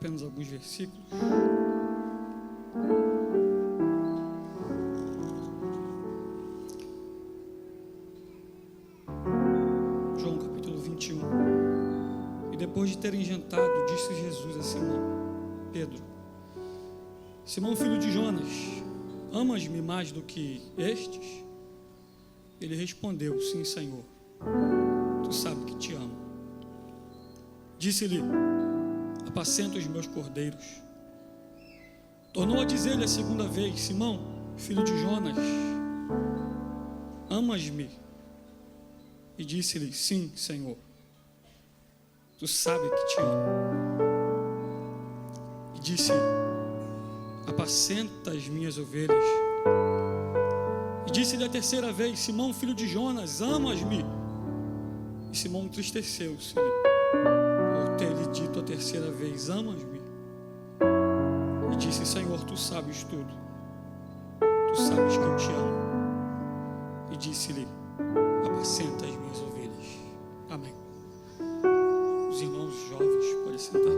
apenas alguns versículos. João capítulo 21. E depois de terem jantado, disse Jesus a Simão Pedro: Simão, filho de Jonas, amas-me mais do que estes? Ele respondeu: Sim, Senhor, tu sabes que te amo. Disse-lhe: apacenta os meus cordeiros. Tornou a dizer-lhe a segunda vez: Simão, filho de Jonas, amas-me? E disse-lhe: Sim, Senhor, tu sabes que te amo. E disse: apacenta as minhas ovelhas. E disse-lhe a terceira vez: Simão, filho de Jonas, amas-me? E Simão entristeceu-se por ter lhe dito a terceira vez: amas-me? E disse: Senhor, tu sabes tudo, tu sabes que eu te amo. E disse-lhe: apacenta as minhas ovelhas. Amém. Os irmãos jovens podem sentar.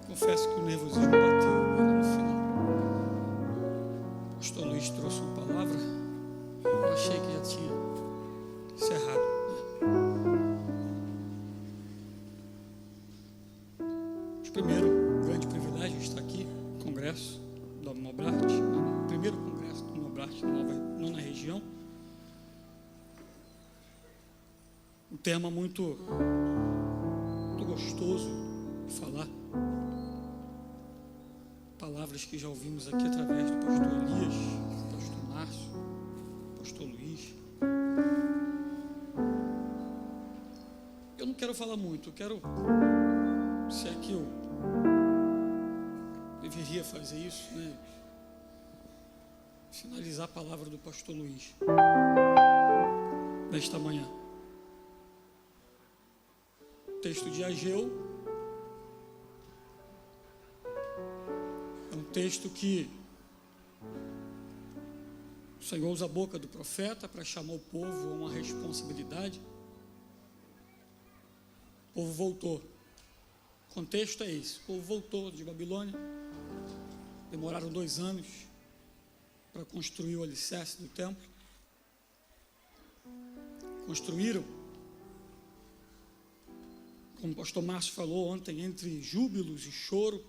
Confesso que o nervosismo bateu agora no final. O pastor Luiz trouxe uma palavra, eu achei que já tinha encerrado. Mas primeiro, grande privilégio estar aqui, congresso da Nobrart, o primeiro congresso da Nobrart na nona região. Um tema muito gostoso de falar. Palavras que já ouvimos aqui através do pastor Elias, do pastor Márcio, do pastor Luiz. Eu não quero falar muito, eu quero, se é que eu deveria fazer isso, né? Finalizar a palavra do pastor Luiz nesta manhã. O texto de Ageu. Um texto que o Senhor usa a boca do profeta para chamar o povo a uma responsabilidade. O povo voltou. O contexto é esse: o povo voltou de Babilônia. Demoraram 2 anos para construir o alicerce do templo. Construíram, como o pastor Márcio falou ontem, entre júbilos e choro.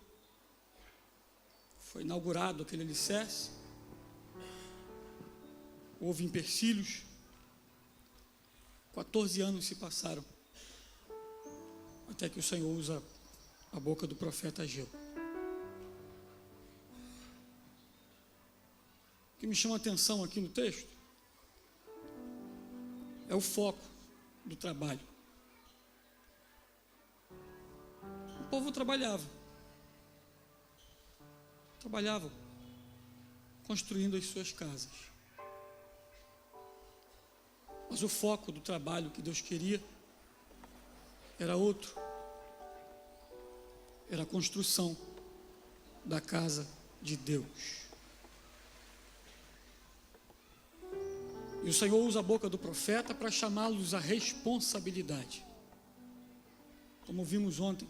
Foi inaugurado aquele alicerce. Houve empecilhos. 14 anos se passaram até que o Senhor usa a boca do profeta Ageu. O que me chama a atenção aqui no texto é o foco do trabalho. O povo trabalhavam construindo as suas casas. Mas o foco do trabalho que Deus queria era outro. Era a construção da casa de Deus. E o Senhor usa a boca do profeta para chamá-los à responsabilidade. Como vimos ontem,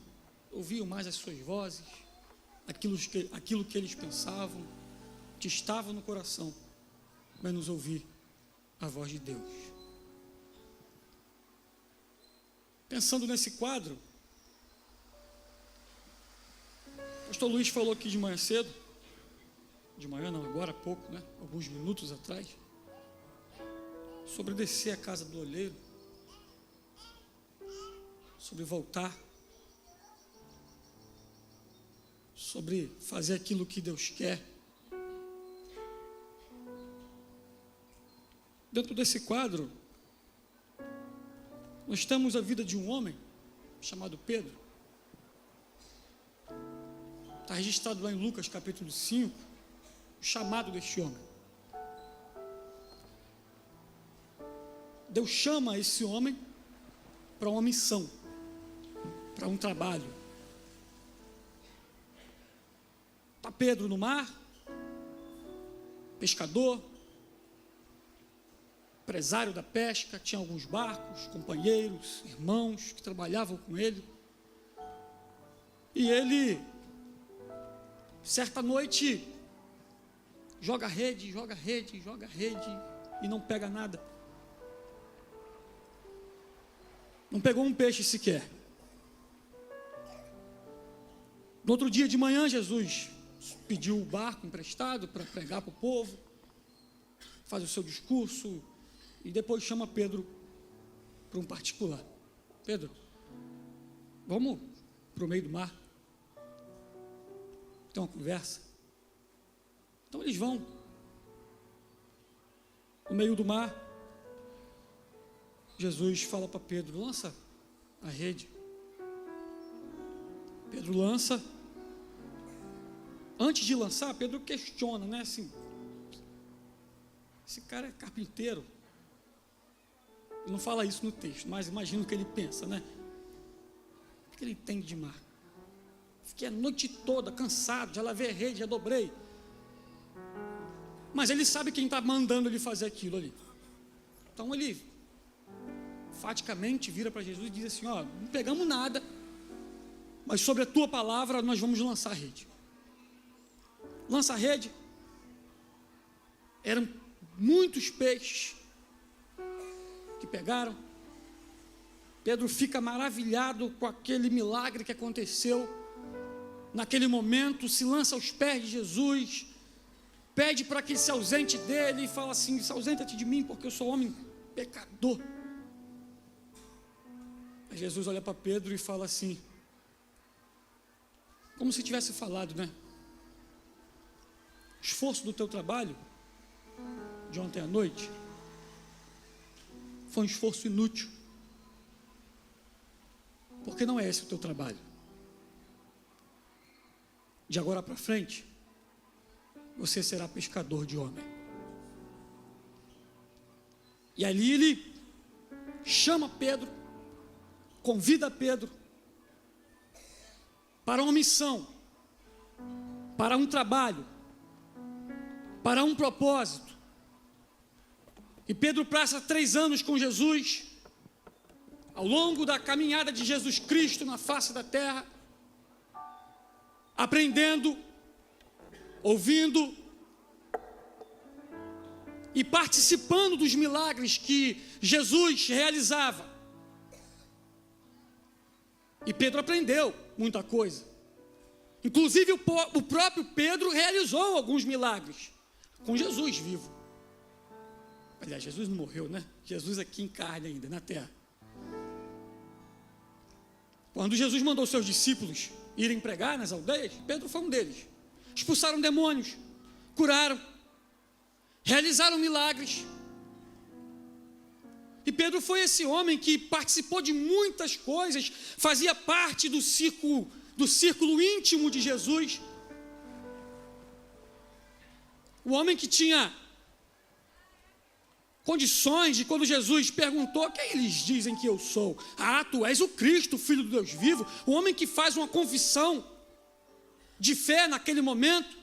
ouviam mais as suas vozes, aquilo que eles pensavam, que estava no coração, menos ouvir a voz de Deus. Pensando nesse quadro, o pastor Luiz falou aqui de manhã cedo, de manhã não, agora há pouco, né? Alguns minutos atrás, sobre descer a casa do olheiro, sobre voltar, sobre fazer aquilo que Deus quer. Dentro desse quadro, nós temos a vida de um homem chamado Pedro. Está registrado lá em Lucas capítulo 5, o chamado deste homem. Deus chama esse homem para uma missão, para um trabalho. Está Pedro no mar, pescador, empresário da pesca, tinha alguns barcos, companheiros, irmãos que trabalhavam com ele. E ele, certa noite, joga rede e não pega nada. Não pegou um peixe sequer. No outro dia de manhã, Jesus pediu o barco emprestado para pregar para o povo, faz o seu discurso e depois chama Pedro para um particular. Pedro, vamos para o meio do mar, ter uma conversa. Então eles vão no meio do mar. Jesus fala para Pedro: lança a rede. Pedro lança. Antes de lançar, Pedro questiona, né? Assim, esse cara é carpinteiro. Ele não fala isso no texto, mas imagino que ele pensa, né? O que ele entende de mar? Fiquei a noite toda cansado, já lavei a rede, já dobrei. Mas ele sabe quem está mandando ele fazer aquilo ali. Então ele enfaticamente vira para Jesus e diz assim: ó, não pegamos nada, mas sobre a tua palavra nós vamos lançar a rede. Lança a rede. Eram muitos peixes que pegaram. Pedro fica maravilhado com aquele milagre que aconteceu. Naquele momento, se lança aos pés de Jesus, pede para que se ausente dele e fala assim: se ausenta-te de mim, porque eu sou homem pecador. Aí Jesus olha para Pedro e fala assim, como se tivesse falado, né? O esforço do teu trabalho de ontem à noite foi um esforço inútil, porque não é esse o teu trabalho. De agora para frente, você será pescador de homem. E ali ele chama Pedro, convida Pedro para uma missão, para um trabalho, para um propósito. E Pedro passa 3 anos com Jesus, ao longo da caminhada de Jesus Cristo na face da terra, aprendendo, ouvindo e participando dos milagres que Jesus realizava. E Pedro aprendeu muita coisa. Inclusive o próprio Pedro realizou alguns milagres com Jesus vivo. Aliás, Jesus não morreu, né? Jesus aqui em carne ainda, na terra. Quando Jesus mandou seus discípulos irem pregar nas aldeias, Pedro foi um deles. Expulsaram demônios, curaram, realizaram milagres. E Pedro foi esse homem que participou de muitas coisas, fazia parte do círculo íntimo de Jesus. O homem que tinha condições de, quando Jesus perguntou: quem eles dizem que eu sou? Ah, tu és o Cristo, Filho do Deus vivo. O homem que faz uma confissão de fé naquele momento.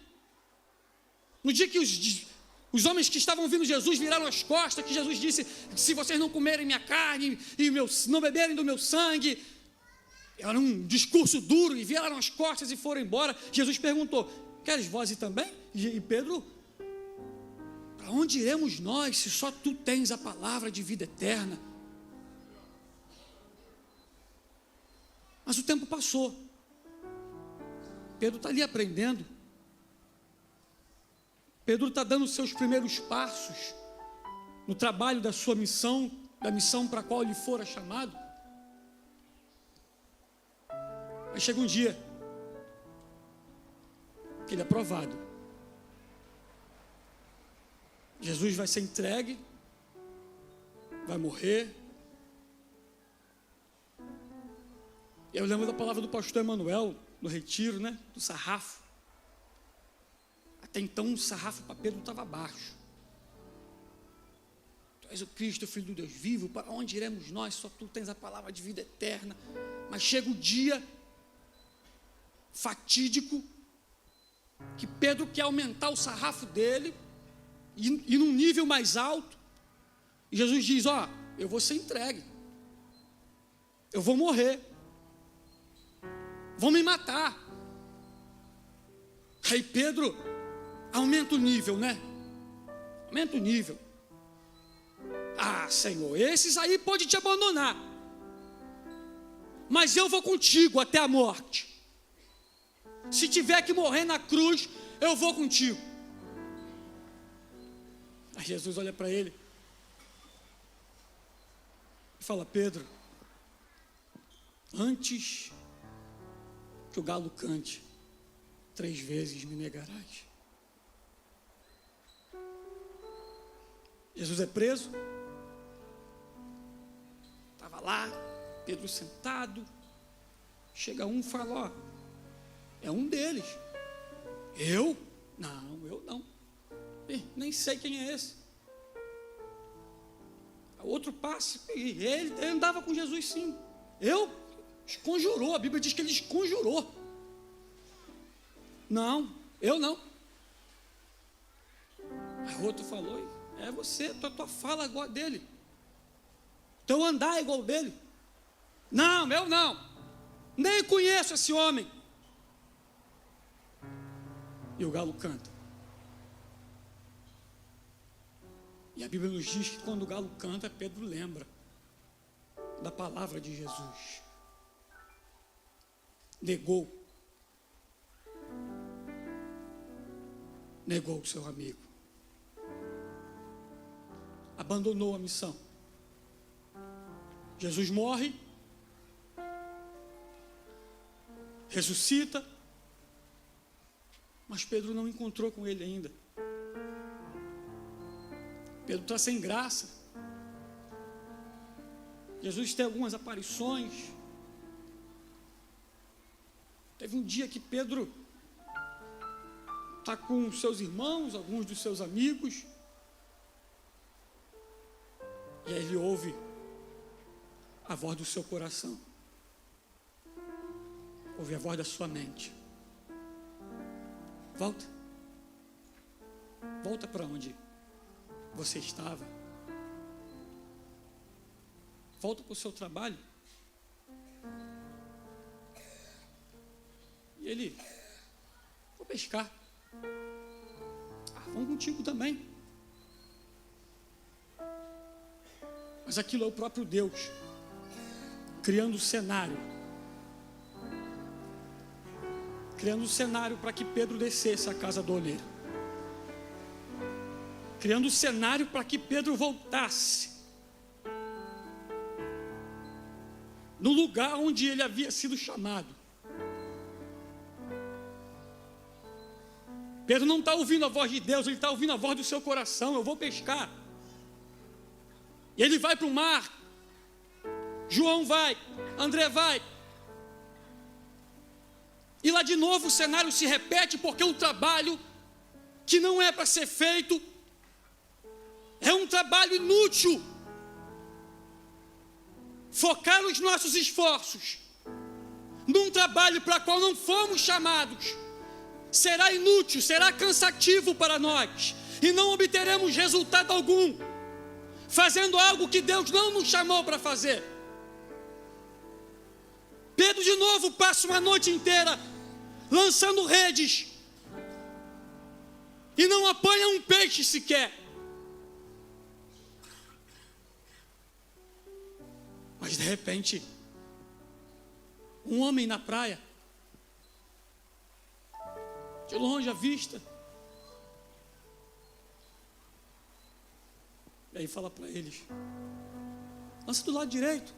No dia que os homens que estavam ouvindo Jesus viraram as costas, que Jesus disse: se vocês não comerem minha carne e não beberem do meu sangue. Era um discurso duro, e viraram as costas e foram embora. Jesus perguntou: queres vós ir também? E Pedro: para onde iremos nós, se só tu tens a palavra de vida eterna? Mas o tempo passou. Pedro está ali aprendendo. Pedro está dando os seus primeiros passos no trabalho da sua missão, da missão para a qual ele fora chamado. Aí chega um dia que ele é provado. Jesus vai ser entregue, vai morrer. Eu lembro da palavra do pastor Emanuel, no retiro, né, do sarrafo. Até então o sarrafo para Pedro estava baixo. Tu és o Cristo, Filho do Deus vivo, para onde iremos nós? Só tu tens a palavra de vida eterna. Mas chega o dia fatídico que Pedro quer aumentar o sarrafo dele, e num nível mais alto, E Jesus diz: eu vou ser entregue, eu vou morrer, vão me matar. Aí Pedro aumenta o nível, né? Aumenta o nível. Senhor, esses aí podem te abandonar, mas eu vou contigo até a morte. Se tiver que morrer na cruz, eu vou contigo. Aí Jesus olha para ele e fala: Pedro, antes que o galo cante, 3 vezes me negarás. Jesus é preso. Estava lá, Pedro sentado. Chega um e fala: é um deles. Eu? Não, eu não. Nem sei quem é esse. Outro passa, ele andava com Jesus sim. Esconjurou, a Bíblia diz que ele esconjurou. Não, eu não. Aí o outro falou: é você, tua fala igual a dele, teu andar é igual dele. Não, eu não, nem conheço esse homem. E o galo canta. E a Bíblia nos diz que quando o galo canta, Pedro lembra da palavra de Jesus. Negou o seu amigo, abandonou a missão. Jesus morre, ressuscita, mas Pedro não encontrou com ele ainda. Pedro está sem graça. Jesus tem algumas aparições. Teve um dia que Pedro está com seus irmãos, alguns dos seus amigos, e aí ele ouve a voz do seu coração, ouve a voz da sua mente: volta para onde você estava, volta para o seu trabalho. E ele: vou pescar. Vamos contigo também. Mas aquilo é o próprio Deus criando o cenário, para que Pedro descesse à casa do oleiro, criando o cenário para que Pedro voltasse no lugar onde ele havia sido chamado. Pedro não está ouvindo a voz de Deus, ele está ouvindo a voz do seu coração: eu vou pescar. E ele vai para o mar. João vai, André vai. E lá de novo o cenário se repete, porque o trabalho que não é para ser feito é um trabalho inútil. Focar os nossos esforços num trabalho para o qual não fomos chamados será inútil, será cansativo para nós, e não obteremos resultado algum fazendo algo que Deus não nos chamou para fazer. Pedro de novo passa uma noite inteira lançando redes e não apanha um peixe sequer. Mas de repente, um homem na praia, de longe à vista, e aí fala para eles: lança do lado direito.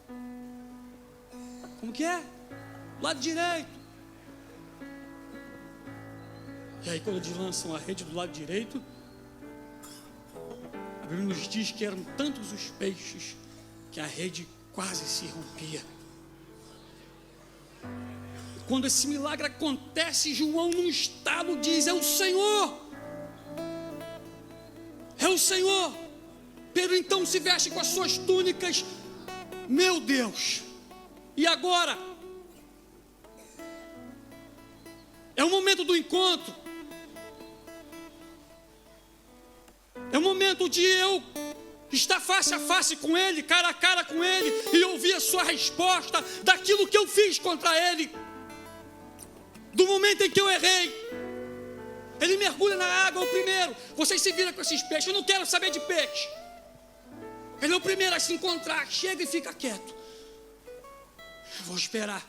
Como que é? Do lado direito. E aí quando eles lançam a rede do lado direito, a Bíblia nos diz que eram tantos os peixes que a rede quase se rompia. Quando esse milagre acontece, João num estalo diz: é o Senhor, é o Senhor. Pedro então se veste com as suas túnicas. Meu Deus, e agora? É o momento do encontro, é o momento de eu estar face a face com Ele, cara a cara com Ele, e ouvir a sua resposta daquilo que eu fiz contra Ele, do momento em que eu errei. Ele mergulha na água, o primeiro. Vocês se viram com esses peixes, eu não quero saber de peixe. Ele é o primeiro a se encontrar, chega e fica quieto. Eu vou esperar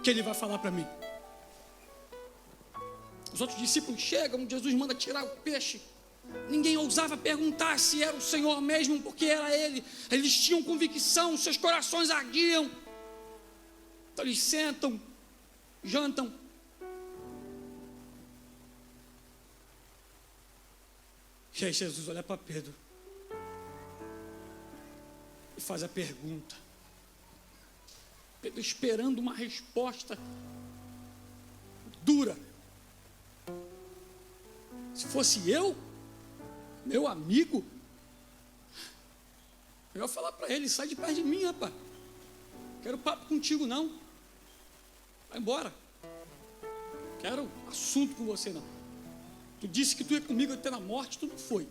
que Ele vai falar para mim. Os outros discípulos chegam, Jesus manda tirar o peixe. Ninguém ousava perguntar se era o Senhor mesmo, porque era Ele. Eles tinham convicção, seus corações ardiam. Então eles sentam, jantam. E aí Jesus olha para Pedro e faz a pergunta. Pedro esperando uma resposta dura. Se fosse eu, meu amigo, eu ia falar para ele: sai de perto de mim, rapaz. Quero papo contigo não. Vai embora. Quero assunto com você não. Tu disse que tu ia comigo até na morte, tu não foi.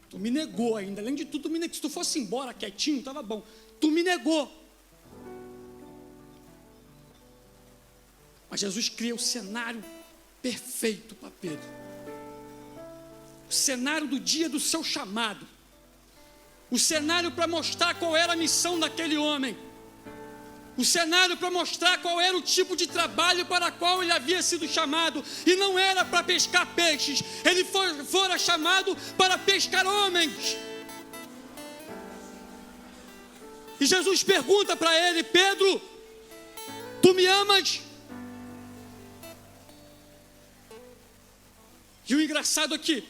Tu me negou ainda. Além de tudo, tu me negou. Se tu fosse embora quietinho, estava bom. Tu me negou. Mas Jesus cria o cenário perfeito para Pedro. O cenário do dia do seu chamado. O cenário para mostrar qual era a missão daquele homem. O cenário para mostrar qual era o tipo de trabalho para o qual ele havia sido chamado. E não era para pescar peixes. Ele fora chamado para pescar homens. E Jesus pergunta para ele: Pedro, tu me amas? E o engraçado é que,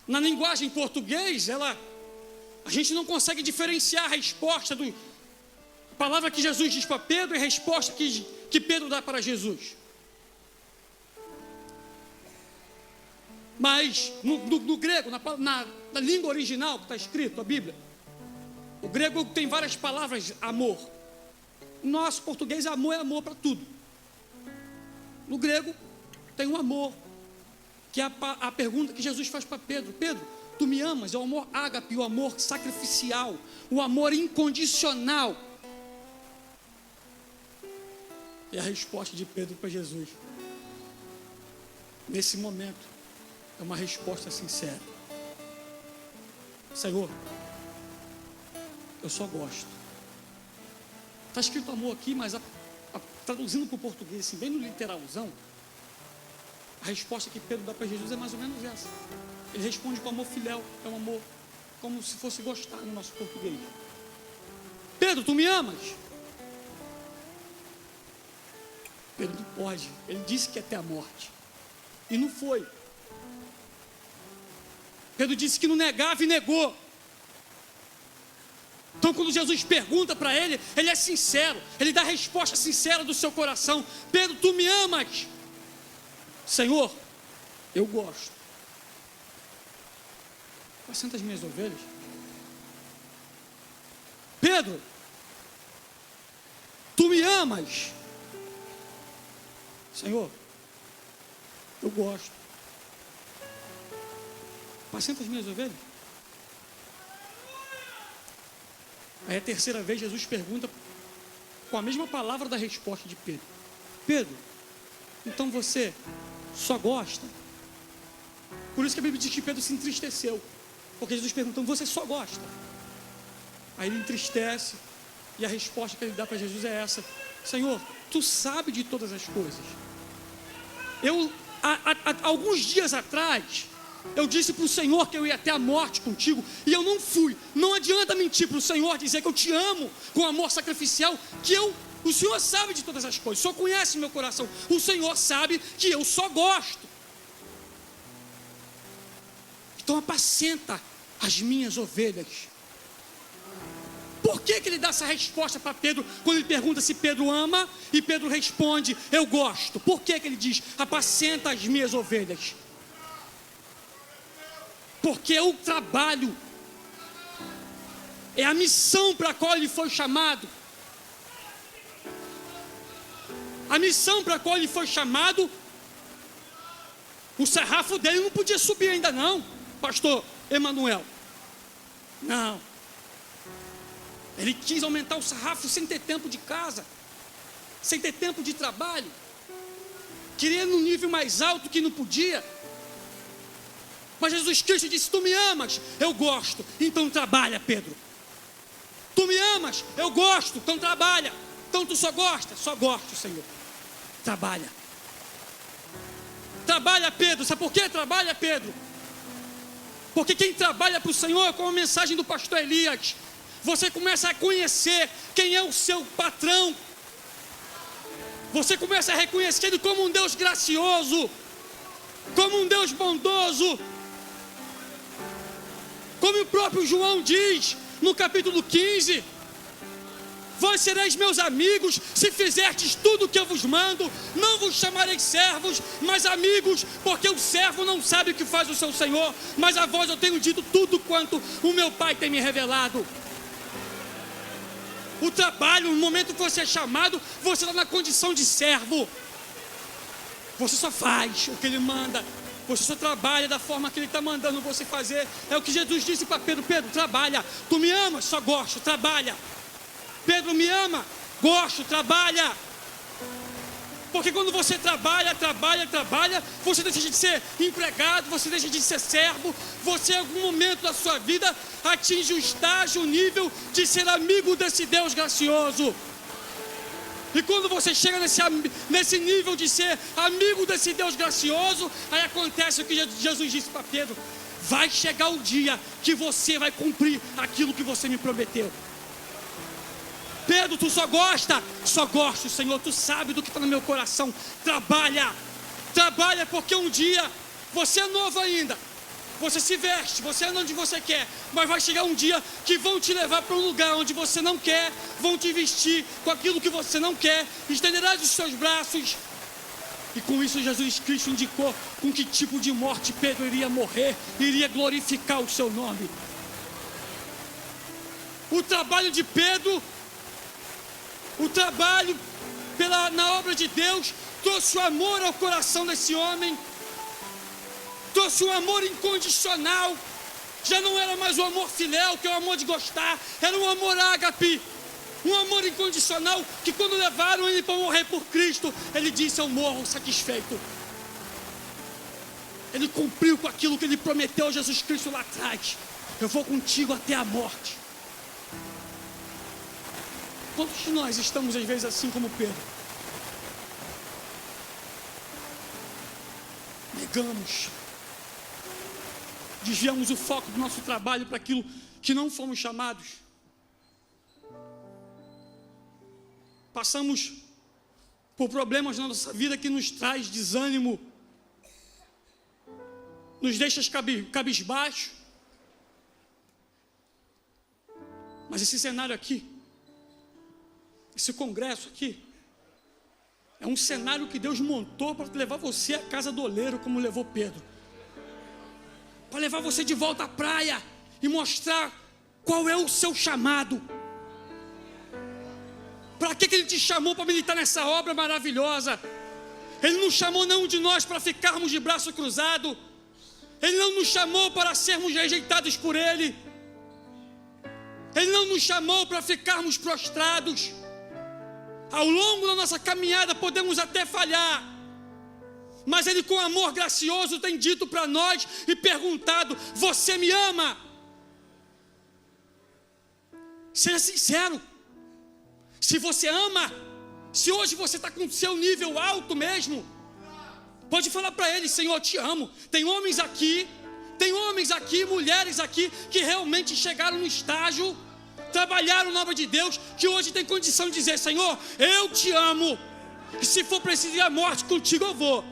na linguagem português, a gente não consegue diferenciar a resposta a palavra que Jesus diz para Pedro e a resposta que Pedro dá para Jesus. Mas no grego, na língua original que está escrito, a Bíblia, o grego tem várias palavras: amor. No nosso português, amor é amor para tudo. No grego tem um amor, que é a pergunta que Jesus faz para Pedro: Pedro, tu me amas? É o amor ágape, o amor sacrificial, o amor incondicional. E a resposta de Pedro para Jesus, nesse momento, é uma resposta sincera: Senhor, eu só gosto. Está escrito amor aqui, mas traduzindo para o português, assim, bem no literalzão, a resposta que Pedro dá para Jesus é mais ou menos essa. Ele responde com amor filial, é um amor como se fosse gostar no nosso português. Pedro, tu me amas? Pedro não pode. Ele disse que ia até a morte. E não foi. Pedro disse que não negava e negou. Então quando Jesus pergunta para ele, ele é sincero. Ele dá a resposta sincera do seu coração: Pedro, tu me amas? Senhor, eu gosto. Apacenta as minhas ovelhas. Pedro, tu me amas? Senhor, eu gosto. Apacenta as minhas ovelhas. Aí a terceira vez Jesus pergunta com a mesma palavra da resposta de Pedro: Pedro, então você só gosta? Por isso que a Bíblia diz que Pedro se entristeceu, porque Jesus perguntou: você só gosta? Aí ele entristece, e a resposta que ele dá para Jesus é essa: Senhor, tu sabe de todas as coisas. Alguns dias atrás, eu disse para o Senhor que eu ia até a morte contigo, e eu não fui. Não adianta mentir para o Senhor, dizer que eu te amo com amor sacrificial, o Senhor sabe de todas as coisas, o Senhor conhece meu coração, o Senhor sabe que eu só gosto. Então apacenta as minhas ovelhas. Por que ele dá essa resposta para Pedro, quando ele pergunta se Pedro ama, e Pedro responde: eu gosto? Por que ele diz: apacenta as minhas ovelhas? Porque o trabalho é a missão para a qual ele foi chamado. A missão para a qual ele foi chamado, o sarrafo dele não podia subir ainda não, pastor. Emanuel. Não. Ele quis aumentar o sarrafo sem ter tempo de casa, sem ter tempo de trabalho. Queria ir num nível mais alto que não podia. Mas Jesus Cristo disse: tu me amas? Eu gosto, então trabalha, Pedro. Tu me amas? Eu gosto, então trabalha. Então tu só gosta? Só gosto, Senhor. Trabalha. Trabalha, Pedro. Sabe por quê? Trabalha, Pedro. Porque quem trabalha para o Senhor, como a mensagem do pastor Elias, você começa a conhecer quem é o seu patrão. Você começa a reconhecer Ele como um Deus gracioso, como um Deus bondoso. Como o próprio João diz no capítulo 15: vós sereis meus amigos se fizerdes tudo o que eu vos mando. Não vos chamarei servos, mas amigos, porque o servo não sabe o que faz o seu senhor, mas a vós eu tenho dito tudo quanto o meu Pai tem me revelado. O trabalho, no momento que você é chamado, você está na condição de servo. Você só faz o que Ele manda. Você só trabalha da forma que Ele está mandando você fazer. É o que Jesus disse para Pedro: Pedro, trabalha. Tu me amas? Só gosto, trabalha. Pedro, me ama? Gosto, trabalha. Porque quando você trabalha, você deixa de ser empregado, você deixa de ser servo. Você em algum momento da sua vida atinge o estágio, o nível de ser amigo desse Deus gracioso. E quando você chega nesse nível de ser amigo desse Deus gracioso, aí acontece o que Jesus disse para Pedro: vai chegar o dia que você vai cumprir aquilo que você me prometeu. Pedro, tu só gosta? Só gosto, Senhor, tu sabe do que está no meu coração. Trabalha, trabalha, porque um dia você é novo ainda. Você se veste, você anda onde você quer, mas vai chegar um dia que vão te levar para um lugar onde você não quer, vão te vestir com aquilo que você não quer, estenderás os seus braços. E com isso Jesus Cristo indicou com que tipo de morte Pedro iria morrer, iria glorificar o seu nome. O trabalho de Pedro, o trabalho na obra de Deus, trouxe o amor ao coração desse homem, trouxe um amor incondicional. Já não era mais o amor filéu, que é o amor de gostar, era um amor ágape, um amor incondicional, que quando levaram ele para morrer por Cristo, ele disse: eu morro satisfeito. Ele cumpriu com aquilo que ele prometeu a Jesus Cristo lá atrás: eu vou contigo até a morte. Quantos de nós estamos às vezes assim como Pedro? Negamos, desviamos o foco do nosso trabalho para aquilo que não fomos chamados. Passamos por problemas na nossa vida que nos traz desânimo, nos deixa cabisbaixo. Mas esse cenário aqui, esse congresso aqui, é um cenário que Deus montou para levar você à casa do oleiro, como levou Pedro. Para levar você de volta à praia e mostrar qual é o seu chamado. Para que Ele te chamou para militar nessa obra maravilhosa? Ele não chamou nenhum de nós para ficarmos de braço cruzado. Ele não nos chamou para sermos rejeitados por Ele. Ele não nos chamou para ficarmos prostrados. Ao longo da nossa caminhada podemos até falhar, mas Ele com amor gracioso tem dito para nós e perguntado: você me ama? Seja sincero. Se você ama, se hoje você está com o seu nível alto mesmo, pode falar para Ele: Senhor, eu te amo. Tem homens aqui, mulheres aqui, que realmente chegaram no estágio, trabalharam na obra de Deus, que hoje tem condição de dizer: Senhor, eu te amo, e se for preciso ir à morte, contigo eu vou.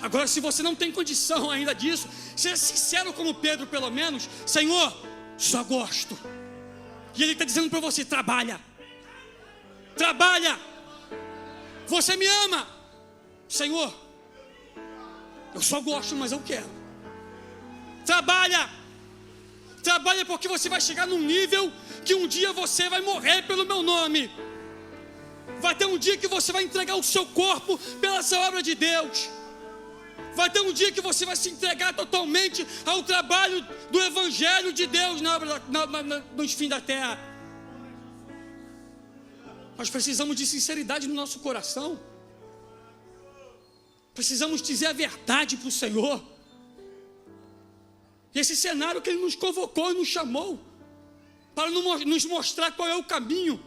Agora, se você não tem condição ainda disso, seja sincero como Pedro, pelo menos: Senhor, só gosto. E Ele está dizendo para você: trabalha, trabalha. Você me ama? Senhor, eu só gosto, mas eu quero. Trabalha, trabalha, porque você vai chegar num nível que um dia você vai morrer pelo meu nome. Vai ter um dia que você vai entregar o seu corpo pela essa obra de Deus. Vai ter um dia que você vai se entregar totalmente ao trabalho do Evangelho de Deus no fim da terra. Nós precisamos de sinceridade no nosso coração. Precisamos dizer a verdade para o Senhor. E esse cenário que Ele nos convocou e nos chamou para nos mostrar qual é o caminho.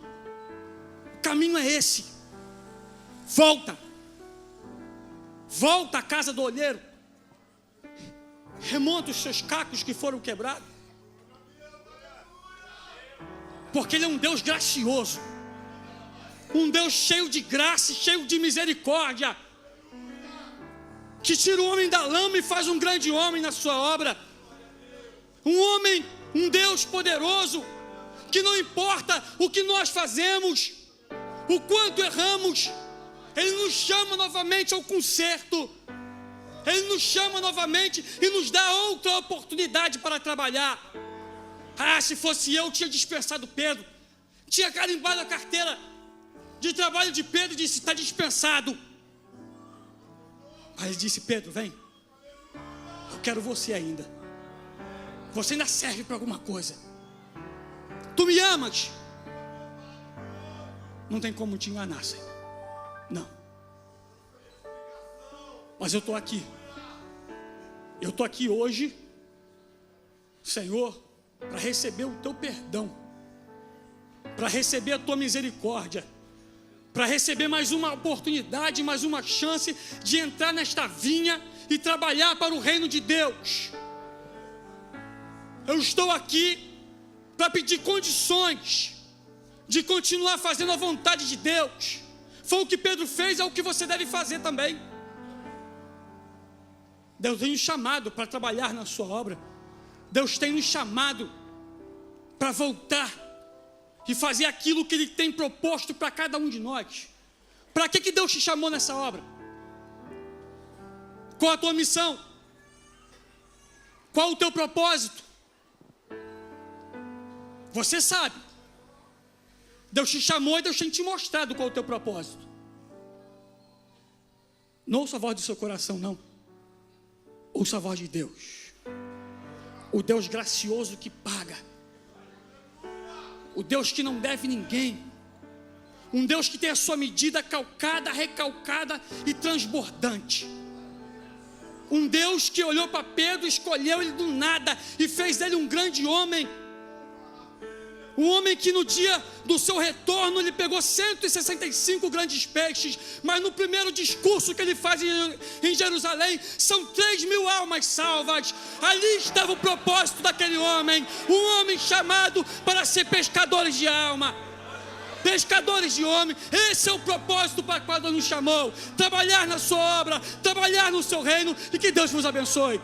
O caminho é esse. Volta à casa do olheiro. Remonta os seus cacos que foram quebrados. Porque Ele é um Deus gracioso. Um Deus cheio de graça, cheio de misericórdia. Que tira o homem da lama e faz um grande homem na sua obra. Um Deus poderoso, que não importa o que nós fazemos, o quanto erramos, Ele nos chama novamente ao conserto. Ele nos chama novamente e nos dá outra oportunidade para trabalhar. Se fosse eu, tinha dispensado Pedro, tinha carimbado a carteira de trabalho de Pedro e disse: está dispensado. Aí ele disse: Pedro, vem, eu quero você ainda. Você ainda serve para alguma coisa. Tu me amas. Não tem como te enganar, Senhor. Não. Mas eu estou aqui. Eu estou aqui hoje, Senhor, para receber o teu perdão, para receber a tua misericórdia, para receber mais uma oportunidade, mais uma chance de entrar nesta vinha e trabalhar para o reino de Deus. Eu estou aqui para pedir condições de continuar fazendo a vontade de Deus. Foi o que Pedro fez, é o que você deve fazer também. Deus tem nos chamado para trabalhar na sua obra. Deus tem nos chamado para voltar e fazer aquilo que Ele tem proposto para cada um de nós. Para que Deus te chamou nessa obra? Qual a tua missão? Qual o teu propósito? Você sabe. Deus te chamou e Deus tem te mostrado qual é o teu propósito. Não ouça a voz do seu coração, não. Ouça a voz de Deus. O Deus gracioso que paga. O Deus que não deve ninguém. Um Deus que tem a sua medida calcada, recalcada e transbordante. Um Deus que olhou para Pedro, escolheu ele do nada e fez dele um grande homem. Um homem que no dia do seu retorno ele pegou 165 grandes peixes, mas no primeiro discurso que ele faz em Jerusalém, são 3.000 almas salvas. Ali estava o propósito daquele homem, um homem chamado para ser pescadores de alma, pescadores de homem. Esse é o propósito para o qual Deus nos chamou: trabalhar na sua obra, trabalhar no seu reino. E que Deus vos abençoe.